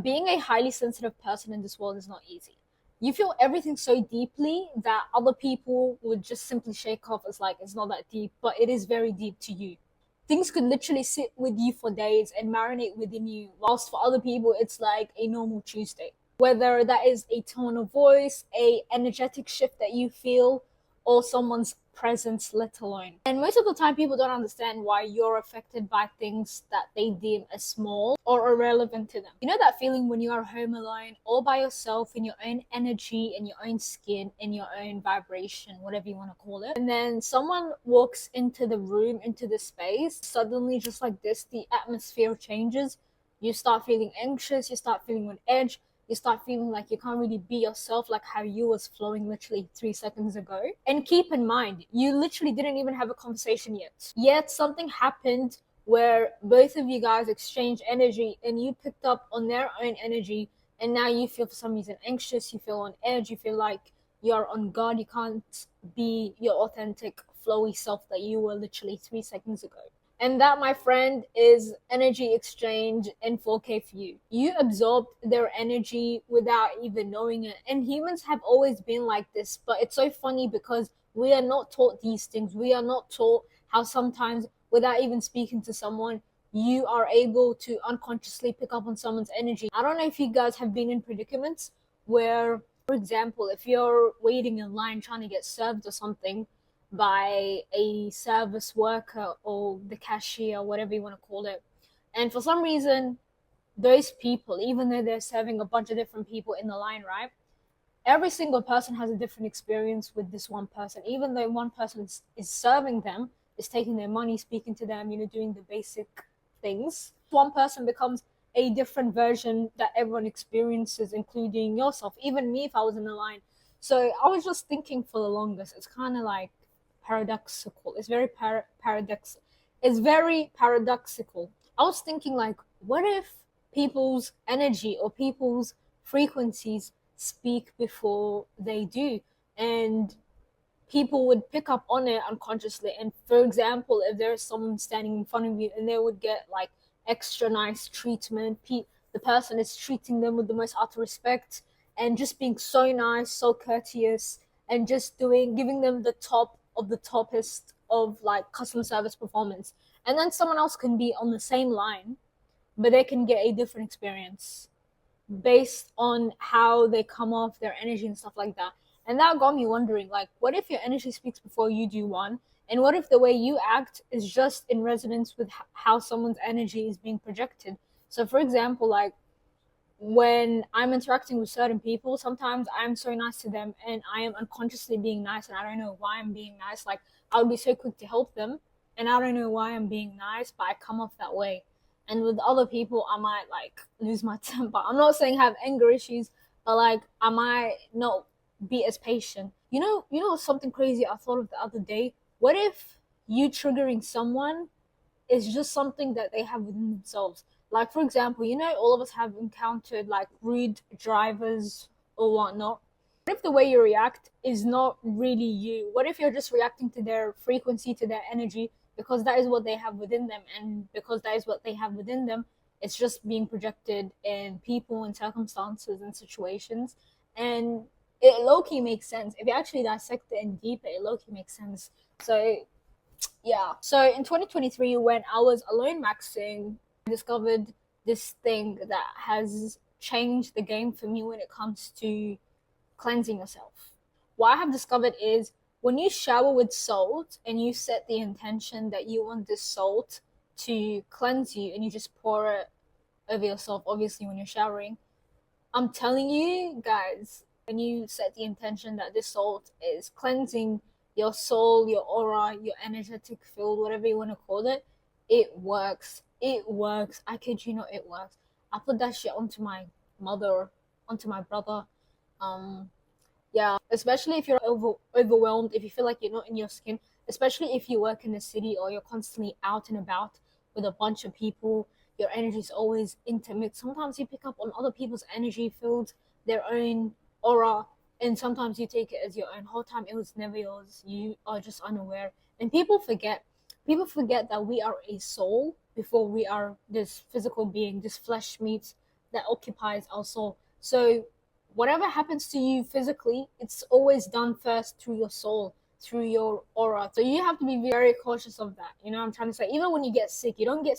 being a highly sensitive person in this world is not easy. You feel everything so deeply that other people would just simply shake off as like it's not that deep, but it is very deep to you. Things could literally sit with you for days and marinate within you, whilst for other people it's like a normal Tuesday. Whether that is a tone of voice, a energetic shift that you feel, or someone's presence, let alone. And most of the time, people don't understand why you're affected by things that they deem as small or irrelevant to them. You know that feeling when you are home alone, all by yourself, in your own energy, in your own skin, in your own vibration, whatever you want to call it. And then someone walks into the room, into the space, suddenly, just like this, the atmosphere changes. You start feeling anxious, you start feeling on edge, you start feeling like you can't really be yourself like how you was flowing literally 3 seconds ago. And keep in mind, you literally didn't even have a conversation yet something happened where both of you guys exchanged energy and you picked up on their own energy, and now you feel for some reason anxious, you feel on edge, you feel like you're on guard, you can't be your authentic flowy self that you were literally 3 seconds ago. And that, my friend, is energy exchange in 4K for you. You absorbed their energy without even knowing it. And humans have always been like this, but it's so funny because we are not taught these things. We are not taught how sometimes, without even speaking to someone, you are able to unconsciously pick up on someone's energy. I don't know if you guys have been in predicaments where, for example, if you're waiting in line trying to get served or something, by a service worker or the cashier, whatever you want to call it. And for some reason, those people, even though they're serving a bunch of different people in the line, right? Every single person has a different experience with this one person. Even though one person is serving them, is taking their money, speaking to them, doing the basic things, one person becomes a different version that everyone experiences, including yourself, even me if I was in the line. So I was just thinking for the longest, it's kind of like paradoxical. It's very paradox. It's very paradoxical. I was thinking like, what if people's energy or people's frequencies speak before they do, and people would pick up on it unconsciously. And for example, if there's someone standing in front of you and they would get like extra nice treatment, the person is treating them with the most utter respect and just being so nice, so courteous, and just giving them the top of the toppest of like customer service performance. And then someone else can be on the same line, but they can get a different experience based on how they come off, their energy and stuff like that. And that got me wondering, like, what if your energy speaks before you do one? And what if the way you act is just in resonance with how someone's energy is being projected? So, for example, like when I'm interacting with certain people, sometimes I'm so nice to them and I am unconsciously being nice and I don't know why I'm being nice. Like, I would be so quick to help them and I don't know why I'm being nice, but I come off that way. And with other people, I might like lose my temper. I'm not saying have anger issues, but like I might not be as patient. Something crazy I thought of the other day. What if you triggering someone is just something that they have within themselves? Like, for example, all of us have encountered like rude drivers or whatnot. What if the way you react is not really you? What if you're just reacting to their frequency, to their energy, because that is what they have within them, and because that is what they have within them, it's just being projected in people and circumstances and situations, and it low key makes sense if you actually dissect it and deep it. It low key makes sense. So yeah. So in 2023, when I was alone maxing, I discovered this thing that has changed the game for me when it comes to cleansing yourself. What I have discovered is when you shower with salt and you set the intention that you want this salt to cleanse you and you just pour it over yourself, obviously, when you're showering, I'm telling you guys, when you set the intention that this salt is cleansing your soul, your aura, your energetic field, whatever you want to call it, it works. It works. I kid you not, it works. I put that shit onto my mother, onto my brother. Um, yeah, especially if you're overwhelmed, if you feel like you're not in your skin, especially if you work in the city or you're constantly out and about with a bunch of people, your energy is always intimate. Sometimes you pick up on other people's energy fields, their own aura, and sometimes you take it as your own. Whole time it was never yours. You are just unaware. And people forget that we are a soul before we are this physical being, this flesh meat that occupies our soul. So whatever happens to you physically, it's always done first through your soul, through your aura. So you have to be very cautious of that. You know what I'm trying to say? Even when you get sick, you don't get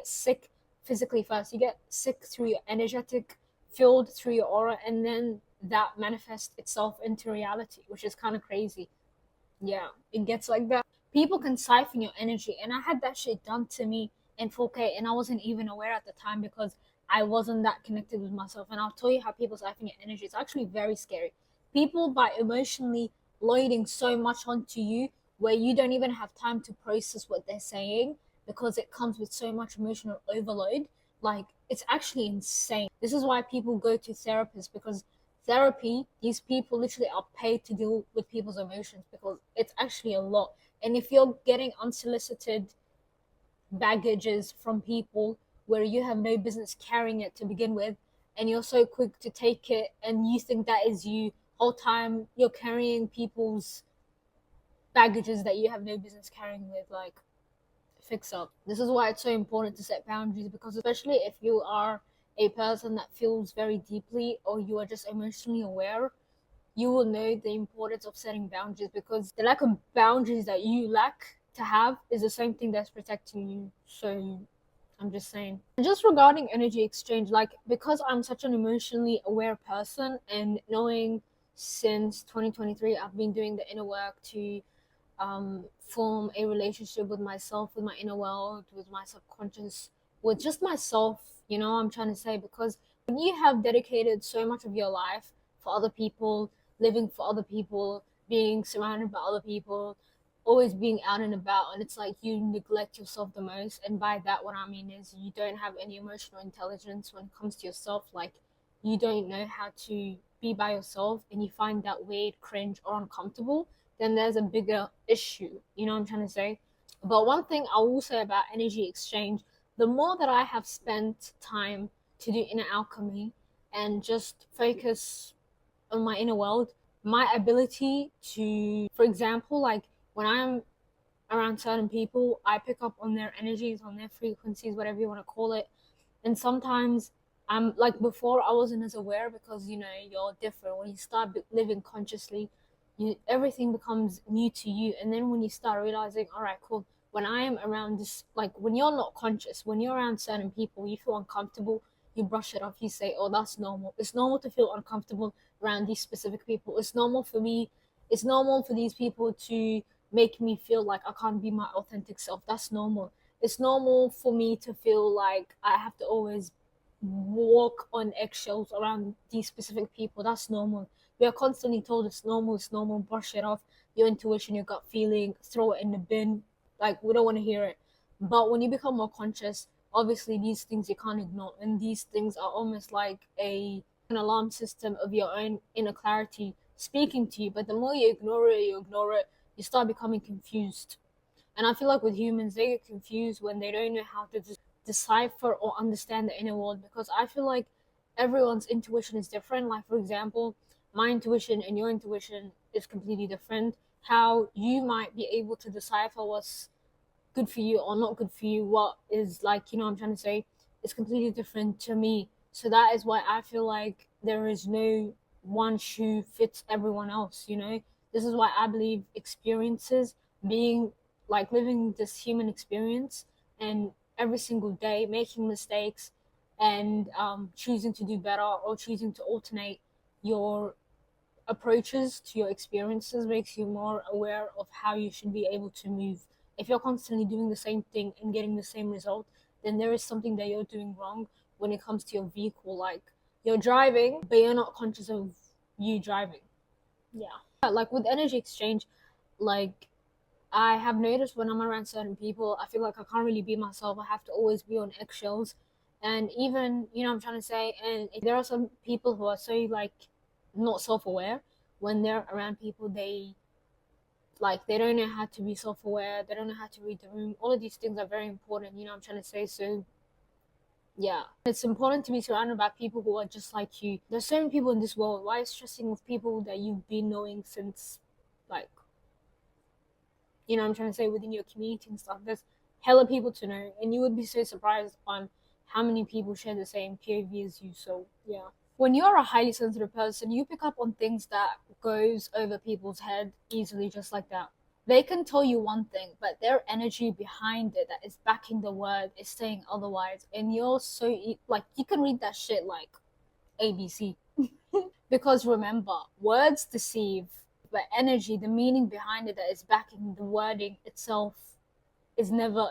sick physically first. You get sick through your energetic field, through your aura, and then that manifests itself into reality, which is kind of crazy. Yeah, it gets like that. People can siphon your energy, and I had that shit done to me in 4K, and I wasn't even aware at the time because I wasn't that connected with myself. And I'll tell you how people siphon your energy. It's actually very scary. People, by emotionally loading so much onto you, where you don't even have time to process what they're saying because it comes with so much emotional overload. Like, it's actually insane. This is why people go to therapists, because therapy, these people literally are paid to deal with people's emotions because it's actually a lot. And if you're getting unsolicited baggages from people where you have no business carrying it to begin with, and you're so quick to take it and you think that is you, whole time you're carrying people's baggages that you have no business carrying with, like, fix up. This is why it's so important to set boundaries, because especially if you are a person that feels very deeply or you are just emotionally aware, you will know the importance of setting boundaries, because the lack of boundaries that you lack to have is the same thing that's protecting you. So I'm just saying. Just regarding energy exchange, like, because I'm such an emotionally aware person, and knowing since 2023 I've been doing the inner work to form a relationship with myself, with my inner world, with my subconscious, with just myself, you know what I'm trying to say? Because when you have dedicated so much of your life for other people, living for other people, being surrounded by other people, always being out and about, and it's like you neglect yourself the most. And by that, what I mean is you don't have any emotional intelligence when it comes to yourself. Like, you don't know how to be by yourself, and you find that weird, cringe, or uncomfortable, then there's a bigger issue. You know what I'm trying to say? But one thing I will say about energy exchange, the more that I have spent time to do inner alchemy and just focus on my inner world, my ability to, for example, like, when I'm around certain people, I pick up on their energies, on their frequencies, whatever you want to call it. And sometimes I'm like, before I wasn't as aware, because you're different when you start living consciously. Everything becomes new to you, and then when you start realizing, all right, cool. When I am around this, like, when you're not conscious, when you're around certain people, you feel uncomfortable. You brush it off. You say, "Oh, that's normal. It's normal to feel uncomfortable around these specific people. It's normal for me. It's normal for these people to make me feel like I can't be my authentic self. That's normal. It's normal for me to feel like I have to always walk on eggshells around these specific people. That's normal. We are constantly told it's normal, brush it off. Your intuition, your gut feeling, throw it in the bin. Like, we don't want to hear it. But when you become more conscious, obviously these things you can't ignore. And these things are almost like an alarm system of your own inner clarity speaking to you. But the more you ignore it, you start becoming confused. And I feel like with humans, they get confused when they don't know how to decipher or understand the inner world, because I feel like everyone's intuition is different. Like, for example, my intuition and your intuition is completely different. How you might be able to decipher what's good for you or not good for you, what is, like, you know what I'm trying to say, is completely different to me. So that is why I feel like there is no one shoe fits everyone else, you know? This is why I believe experiences, being, like, living this human experience, and every single day making mistakes, and choosing to do better, or choosing to alternate your approaches to your experiences, makes you more aware of how you should be able to move. If you're constantly doing the same thing and getting the same result, then there is something that you're doing wrong when it comes to your vehicle. Like, you're driving, but you're not conscious of you driving. Yeah. Like, with energy exchange, like, I have noticed when I'm around certain people, I feel like I can't really be myself. I have to always be on eggshells. And even, I'm trying to say, and there are some people who are so, like, not self aware. When they're around people, they don't know how to be self aware, they don't know how to read the room. All of these things are very important, I'm trying to say. So, yeah. It's important to be surrounded by people who are just like you. There's so many people in this world. Why stressing with people that you've been knowing since, like, I'm trying to say, within your community and stuff? There's hella people to know, and you would be so surprised on how many people share the same POV as you. So yeah, when you're a highly sensitive person, you pick up on things that goes over people's head easily, just like that. They can tell you one thing, but their energy behind it that is backing the word is saying otherwise, and you're so like you can read that shit like ABC. Because remember, words deceive, but energy, the meaning behind it that is backing the wording itself, is never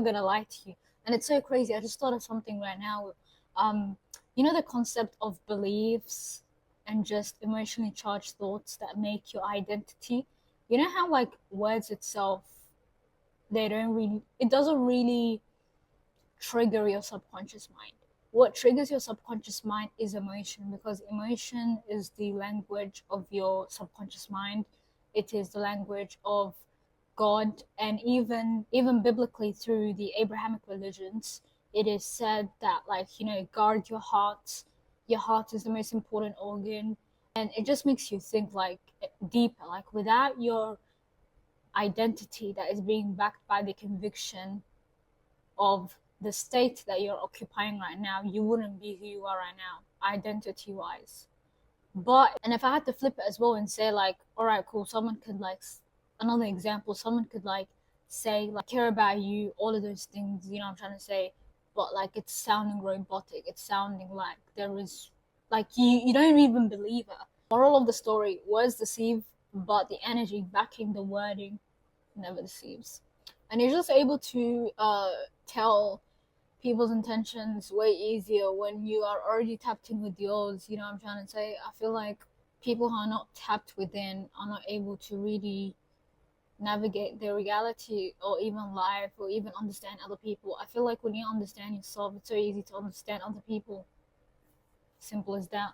gonna lie to you. And it's so crazy. I just thought of something right now. Um, you know the concept of beliefs and just emotionally charged thoughts that make your identity. You know how like words itself, it doesn't really trigger your subconscious mind. What triggers your subconscious mind is emotion, because emotion is the language of your subconscious mind. It is the language of God, and even biblically through the Abrahamic religions, it is said that, like, guard your heart. Your heart is the most important organ, and it just makes you think like deeper. Like without your identity that is being backed by the conviction of the state that you're occupying right now, you wouldn't be who you are right now, identity wise. But, and if I had to flip it as well and say, like, all right, cool, someone could, like, another example, someone could, like, say, like, care about you, all of those things, I'm trying to say, but, like, it's sounding robotic, it's sounding like there is, like, you don't even believe it. Moral of the story, words deceive, but the energy backing the wording never deceives. And you're just able to tell people's intentions way easier when you are already tapped in with yours. You know what I'm trying to say? I feel like people who are not tapped within are not able to really navigate their reality or even life or even understand other people. I feel like when you understand yourself, it's so easy to understand other people. Simple as that.